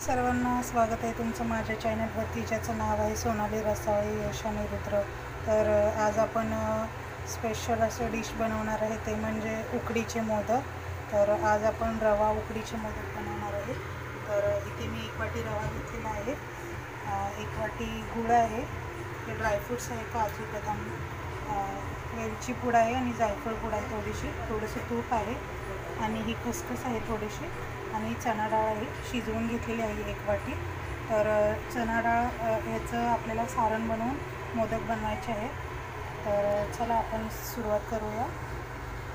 सर्वांना स्वागत आहे तुमचं माझ्या चॅनलवरती, ज्याचं नाव आहे सोनाली रसाळे यश आणि रुद्र. तर आज आपण स्पेशल असं डिश बनवणार आहे, ते म्हणजे उकडीचे मोदक. तर आज आपण रवा उकडीचे मोदक बनवणार आहे. तर इथे मी 1 वाटी रवा घेतलेला आहे, 1 वाटी गूळ आहे, हे ड्रायफ्रूट्स आहे, काजू बदाम, वेलची पूड आहे आणि जायफळ पूड आहे, थोडंसं तूप आहे आणि ही खसखस आहे थोडीशी, आणि चणा डाळ आहे शिजवून घेतलेली आहे 1 वाटी. तर चणा डाळ ह्याचं आपल्याला सारण बनवून मोदक बनवायचे आहे. तर चला आपण सुरुवात करूया.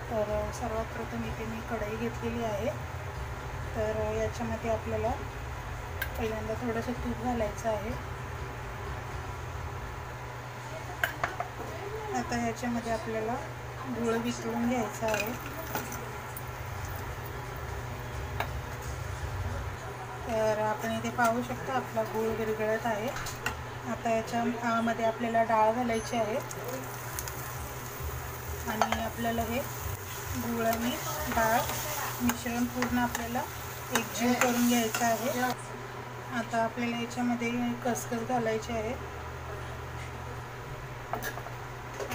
तर सर्वात प्रथम इथे मी कढई घेतलेली आहे. तर याच्यामध्ये आपल्याला पहिल्यांदा थोडंसं तूप घालायचं आहे. आता ह्याच्यामध्ये आपल्याला गूळ वितळून घ्यायचा आहे. तर आपण इथे पाहू शकता आपला गूळ विरघळत आहे. आता याच्यामध्ये आपल्याला डाळ घालायची आहे आणि आपल्याला हे गूळ आणि डाळ मिश्रण पूर्ण आपल्याला एकजीव करून घ्यायचं आहे. आता आपल्याला याच्यामध्ये खसखस घालायची आहे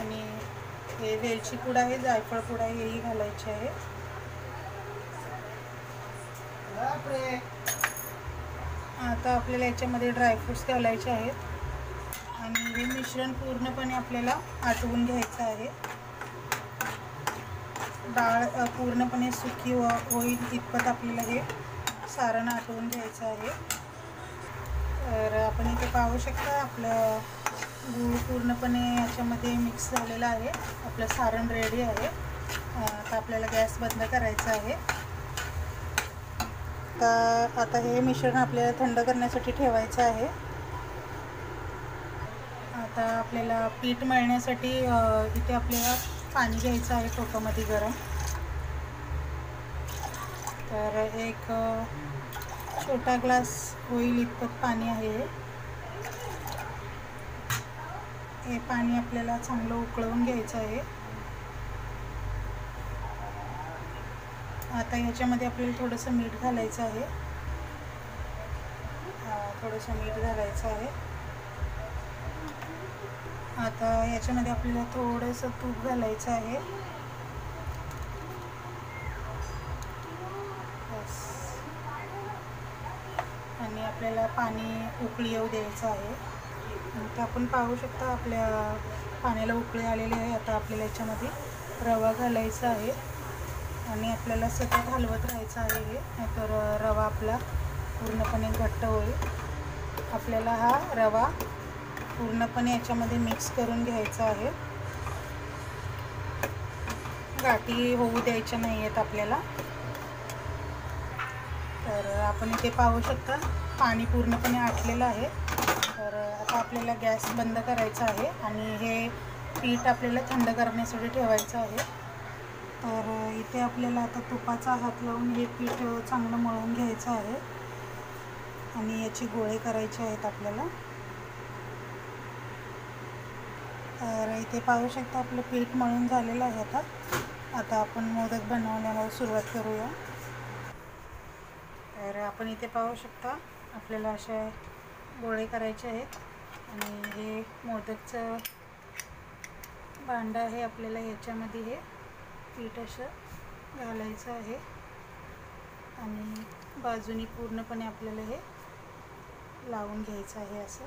आणि हे वेलची पूड आहे, जायफळ पूड आहे, हेही घालायचे आहे. आता आपल्याला याच्यामध्ये ड्रायफ्रूट्स घालायचे आहेत आणि हे मिश्रण पूर्णपणे आपल्याला आटवून घ्यायचं आहे. डाळ पूर्णपणे सुकी होईल इतपत आपल्याला हे सारण आटवून घ्यायचं आहे. तर आपण इथे पाहू शकता आपलं गूळ पूर्णपणे याच्यामध्ये मिक्स झालेलं आहे. आपलं सारण रेडी आहे. आता आपल्याला गॅस बंद करायचा आहे. आता हे मिश्रण आपल्याला थंड करण्यासाठी ठेवायचं आहे. आता आपल्याला पीठ मळण्यासाठी इथे आपल्याला पाणी घ्यायचं आहे टोपामध्ये गरम. तर एक छोटा ग्लास होईल इतपत पाणी आहे. हे पाणी आपल्याला चांगलं उकळवून घ्यायचं आहे. आता ह्याच्यामध्ये आपल्याला थोडंसं मीठ घालायचं आहे. आता याच्यामध्ये आपल्याला थोडंसं तूप घालायचं आहे. आणि आपल्याला पाणी उकळी येऊ द्यायचं आहे. आता आपण पाहू शकता आपल्या पाण्याला उकळी आलेली आहे. आता आपल्याला याच्यामध्ये रवा घालायचा आहे आणि आपल्याला सतत हलवत राहायचं आहे हे, नाहीतर रवा आपला पूर्णपणे घट्ट होईल. आपल्याला हा रवा पूर्णपणे याच्यामध्ये मिक्स करून घ्यायचा आहे. गाठी होऊ द्यायच्या नाही आहेत आपल्याला. तर आपण इथे पाहू शकता पाणी पूर्णपणे आटलेलं आहे. तर आता आपल्याला गॅस बंद करायचा आहे आणि हे पीठ आपल्याला थंड करण्यासाठी ठेवायचं आहे. तर इथे आपल्याला आता तुपाचा हात लावून हे पीठ चांगलं मळून घ्यायचं आहे आणि याची गोळे करायचे आहेत आपल्याला. तर इथे पाहू शकता आपलं पीठ मळून झालेलं आहे. आता आपण मोदक बनवण्याला सुरुवात करूया. तर आपण इथे पाहू शकता आपल्याला असे गोळे करायचे आहेत आणि हे मोदकचं भांडं आहे. आपल्याला याच्यामध्ये हे पीठ असं घालायचं आहे आणि बाजूनी पूर्णपणे आपल्याला हे लावून घ्यायचं आहे असं.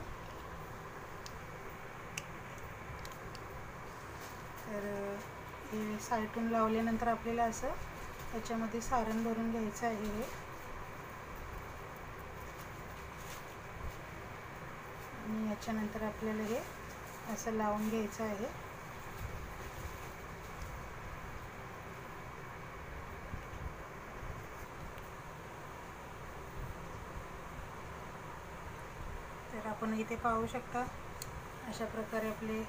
तर हे साईडून लावल्यानंतर आपल्याला असं याच्यामध्ये सारण भरून घ्यायचं आहे हे. आणि याच्यानंतर आपल्याला हे असं लावून घ्यायचं आहे. तर आपण इथे पाहू शकता अशा प्रकारे आपले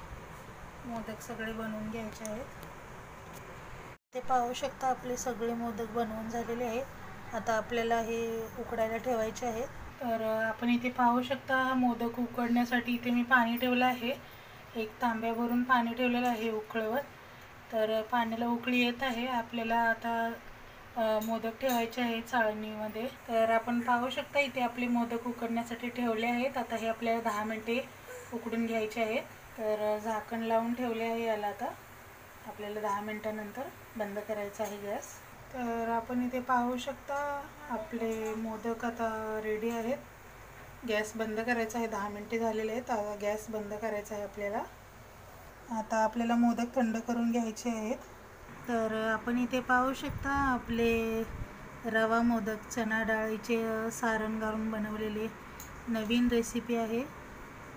मोदक सगळे बनवून घ्यायचे आहेत. ते पाहू शकता आपले सगळे मोदक बनवून झालेले आहेत. आता आपल्याला हे उकडायला ठेवायचे आहेत. तर आपण इथे पाहू शकता मोदक उकडण्यासाठी इथे मी पाणी ठेवलं आहे. एक तांब्यावरून पाणी ठेवलेलं आहे उकळवत. तर पाण्याला उकळी येत आहे. आपल्याला आता मोदक ठेवायचे आहेत चाळणीमध्ये. तर आपण पाहू शकता इथे आपले मोदक उकडण्यासाठी ठेवले आहेत. आता हे आपल्याला 10 मिनिटे उकडून घ्यायचे आहेत. तर झाकण लावून ठेवले आहे याला. आता आपल्याला 10 मिनिटानंतर बंद करायचा आहे गॅस. तर आपण इथे पाहू शकता आपले मोदक आता रेडी आहेत. गॅस बंद करायचा आहे. 10 मिनिटे झालेले आहेत. आता गॅस बंद करायचा आहे आपल्याला. आता आपल्याला मोदक थंड करून घ्यायचे आहेत. तर आपण इथे पाहू शकता आपले रवा मोदक चणा डाळीचे सारण घालून बनवलेले नवीन रेसिपी आहे.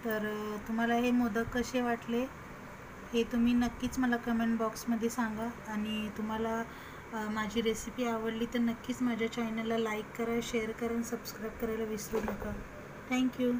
तर तुम्हाला हे मोदक कसे वाटले हे तुम्ही नक्कीच मला कमेंट बॉक्समध्ये सांगा. आणि तुम्हाला माझी रेसिपी आवडली तर नक्कीच माझ्या चॅनलला लाईक करा, शेअर करा आणि सबस्क्राईब करायला विसरू नका. थँक्यू.